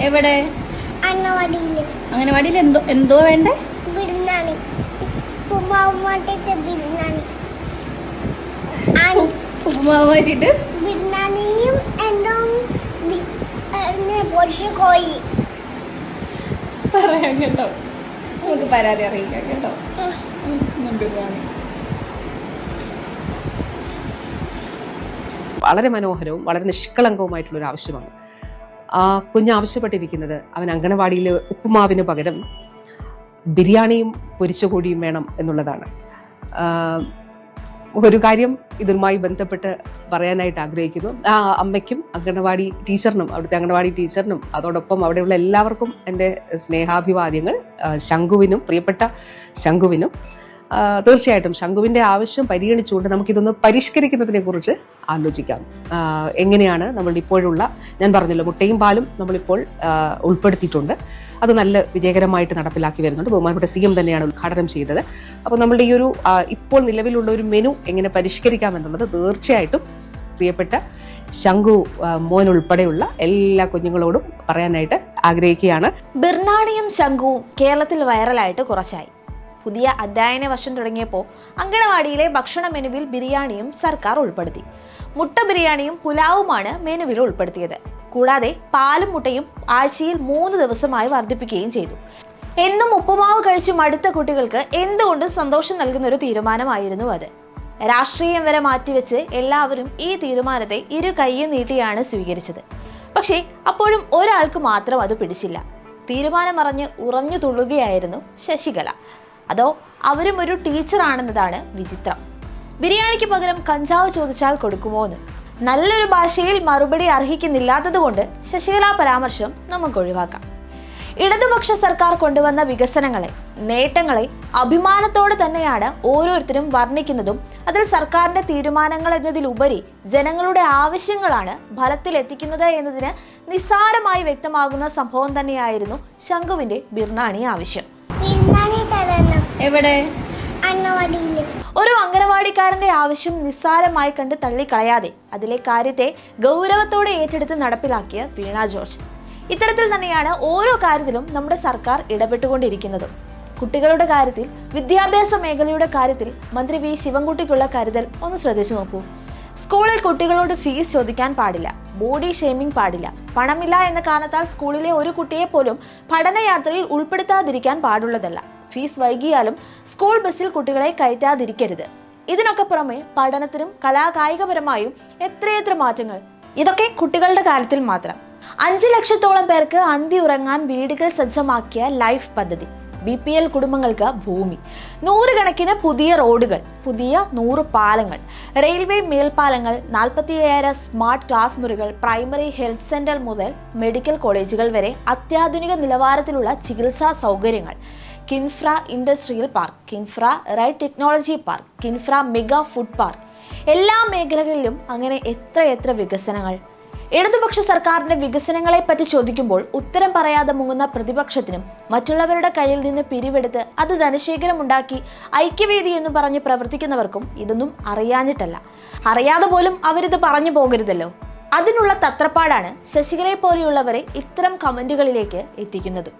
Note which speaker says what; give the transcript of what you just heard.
Speaker 1: എവിടെ?
Speaker 2: അംഗനവാടിയില്.
Speaker 1: അംഗനവാടിയിൽ എന്തോ എന്തോ വേണ്ടേ?
Speaker 2: ബിരിയാണി. ബിരിയാണി.
Speaker 1: ഉപ്പുമാവ് മാറ്റിട്ട്
Speaker 2: ബിരിയാണിയും എന്തോ പൊരിച്ച കോഴി.
Speaker 1: പറയാം കേട്ടോ, നമുക്ക് പരാതി അറിയിക്കാം കേട്ടോ. ബിരിയാണി
Speaker 3: വളരെ മനോഹരവും വളരെ നിഷ്കളങ്കവുമായിട്ടുള്ളൊരു ആവശ്യമാണ്. ആ കുഞ്ഞ് ആവശ്യപ്പെട്ടിരിക്കുന്നത് അവൻ അങ്കണവാടിയിൽ ഉപ്പുമാവിന് പകരം ബിരിയാണിയും പൊരിച്ച കോഴിയും വേണം എന്നുള്ളതാണ്. ഒരു കാര്യം ഇതുമായി ബന്ധപ്പെട്ട് പറയാനായിട്ട് ആഗ്രഹിക്കുന്നു. ആ അമ്മയ്ക്കും അങ്കണവാടി ടീച്ചറിനും അവിടുത്തെ അങ്കണവാടി ടീച്ചറിനും അതോടൊപ്പം അവിടെയുള്ള എല്ലാവർക്കും എൻ്റെ സ്നേഹാഭിവാദ്യങ്ങൾ. ശംഖുവിനും, പ്രിയപ്പെട്ട ശംഖുവിനും തീർച്ചയായിട്ടും ശംഖുവിൻ്റെ ആവശ്യം പരിഗണിച്ചുകൊണ്ട് നമുക്കിതൊന്ന് പരിഷ്കരിക്കുന്നതിനെ കുറിച്ച് ആലോചിക്കാം. എങ്ങനെയാണ് നമ്മൾ ഇപ്പോഴുള്ള, ഞാൻ പറഞ്ഞല്ലോ, മുട്ടയും പാലും നമ്മളിപ്പോൾ ഉൾപ്പെടുത്തിയിട്ടുണ്ട്. അത് നല്ല വിജയകരമായിട്ട് നടപ്പിലാക്കി വരുന്നുണ്ട്. ബഹുമാനപ്പെട്ട CM തന്നെയാണ് ഉദ്ഘാടനം ചെയ്തത്. അപ്പോൾ നമ്മളുടെ ഈ ഒരു ഇപ്പോൾ നിലവിലുള്ള ഒരു മെനു എങ്ങനെ പരിഷ്കരിക്കാം എന്നുള്ളത് തീർച്ചയായിട്ടും പ്രിയപ്പെട്ട ശംഖു മോൻ ഉൾപ്പെടെയുള്ള എല്ലാ കുഞ്ഞുങ്ങളോടും പറയാനായിട്ട് ആഗ്രഹിക്കുകയാണ്.
Speaker 4: ബിർനാണിയും ശംഖുവും കേരളത്തിൽ വൈറലായിട്ട് കുറച്ചായി. പുതിയ അധ്യയന വർഷം തുടങ്ങിയപ്പോൾ അങ്കണവാടിയിലെ ഭക്ഷണ മെനുവിൽ ബിരിയാണിയും സർക്കാർ ഉൾപ്പെടുത്തി. മുട്ട ബിരിയാണിയും പുലാവുമാണ് മെനുവിൽ ഉൾപ്പെടുത്തിയത്. കൂടാതെ പാലും മുട്ടയും ആഴ്ചയിൽ 3 ദിവസമായി വർദ്ധിപ്പിക്കുകയും ചെയ്തു. എന്നും ഉപ്പുമാവ് കഴിച്ച് മടുത്ത കുട്ടികൾക്ക് എന്തുകൊണ്ട് സന്തോഷം നൽകുന്ന ഒരു തീരുമാനമായിരുന്നു അത്. രാഷ്ട്രീയം വരെ മാറ്റിവെച്ച് എല്ലാവരും ഈ തീരുമാനത്തെ ഇരു കൈയും നീട്ടിയാണ് സ്വീകരിച്ചത്. പക്ഷേ അപ്പോഴും ഒരാൾക്ക് മാത്രം അത് പിടിച്ചില്ല. തീരുമാനമറിഞ്ഞ് ഉറഞ്ഞു തുള്ളുകയായിരുന്നു ശശികല. അതോ അവരും ഒരു ടീച്ചറാണെന്നതാണ് വിചിത്രം. ബിരിയാണിക്ക് പകരം കഞ്ചാവ് ചോദിച്ചാൽ കൊടുക്കുമോ എന്ന് നല്ലൊരു ഭാഷയിൽ മറുപടി അർഹിക്കുന്നില്ലാത്തതുകൊണ്ട് ശശികല പരാമർശം നമുക്ക് ഒഴിവാക്കാം. ഇടതുപക്ഷ സർക്കാർ കൊണ്ടുവന്ന വികസനങ്ങളെ, നേട്ടങ്ങളെ അഭിമാനത്തോടെ തന്നെയാണ് ഓരോരുത്തരും വർണ്ണിക്കുന്നതും. അതിൽ സർക്കാരിന്റെ തീരുമാനങ്ങൾ എന്നതിലുപരി ജനങ്ങളുടെ ആവശ്യങ്ങളാണ് ഫലത്തിലെത്തിക്കുന്നത് എന്നതിന് നിസ്സാരമായി വ്യക്തമാകുന്ന സംഭവം തന്നെയായിരുന്നു ശംഖുവിന്റെ ബിർനാണി ആവശ്യം.
Speaker 1: എവിടെ?
Speaker 2: അംഗനവാടിയില്.
Speaker 4: ഒരു അംഗനവാടിക്കാരന്റെ ആവശ്യം നിസ്സാരമായി കണ്ട് തള്ളിക്കളയാതെ അതിലെ കാര്യത്തെ ഗൗരവത്തോടെ ഏറ്റെടുത്ത് നടപ്പിലാക്കിയ വീണ ജോർജ്. ഇത്തരത്തിൽ തന്നെയാണ് ഓരോ കാര്യത്തിലും നമ്മുടെ സർക്കാർ ഇടപെട്ടുകൊണ്ടിരിക്കുന്നതും. കുട്ടികളുടെ കാര്യത്തിൽ, വിദ്യാഭ്യാസ മേഖലയുടെ കാര്യത്തിൽ മന്ത്രി V ശിവൻകുട്ടിക്കുള്ള കരുതൽ ഒന്ന് ശ്രദ്ധിച്ചു നോക്കൂ. സ്കൂളിൽ കുട്ടികളോട് ഫീസ് ചോദിക്കാൻ പാടില്ല, ബോഡി ഷെയ്മിംഗ് പാടില്ല, പണമില്ല എന്ന കാരണത്താൽ സ്കൂളിലെ ഒരു കുട്ടിയെ പോലും പഠനയാത്രയിൽ ഉൾപ്പെടുത്താതിരിക്കാൻ പാടുള്ളതല്ല, ഫീസ് വൈകിയാലും സ്കൂൾ ബസ്സിൽ കുട്ടികളെ കയറ്റാതിരിക്കരുത്. ഇതിനൊക്കെ പുറമെ പഠനത്തിനും കലാകായികപരമായും എത്രയെത്ര മാറ്റങ്ങൾ. ഇതൊക്കെ കുട്ടികളുടെ കാര്യത്തിൽ മാത്രം. 5 ലക്ഷത്തോളം പേർക്ക് അന്തി ഉറങ്ങാൻ വീടുകൾ സജ്ജമാക്കിയ ലൈഫ് പദ്ധതി, BPL കുടുംബങ്ങൾക്ക് ഭൂമി, 100 കണക്കിന് പുതിയ റോഡുകൾ, പുതിയ 100 പാലങ്ങൾ, റെയിൽവേ മേൽപ്പാലങ്ങൾ, 45,000 സ്മാർട്ട് ക്ലാസ് മുറികൾ, പ്രൈമറി ഹെൽത്ത് സെന്റർ മുതൽ മെഡിക്കൽ കോളേജുകൾ വരെ അത്യാധുനിക നിലവാരത്തിലുള്ള ചികിത്സാ സൗകര്യങ്ങൾ, Kinfra industrial park, Kinfra right technology park, Kinfra mega food park. എല്ലാ മേഖലകളിലും അങ്ങനെ എത്രയെത്ര വികസനങ്ങൾ. ഇടതുപക്ഷ സർക്കാരിന്റെ വികസനങ്ങളെ പറ്റി ചോദിക്കുമ്പോൾ ഉത്തരം പറയാതെ മുങ്ങുന്ന പ്രതിപക്ഷത്തിനും മറ്റുള്ളവരുടെ കയ്യിൽ നിന്ന് പിരിവെടുത്ത് അത് ധനശേഖരമുണ്ടാക്കി ഐക്യവേദി എന്ന് പറഞ്ഞ് പ്രവർത്തിക്കുന്നവർക്കും ഇതൊന്നും അറിയാഞ്ഞിട്ടല്ല. അറിയാതെ പോലും അവരിത് പറഞ്ഞു പോകരുതല്ലോ. അതിനുള്ള തത്രപ്പാടാണ് ശശികലയെ പോലെയുള്ളവരെ ഇത്തരം കമന്റുകളിലേക്ക് എത്തിക്കുന്നതും.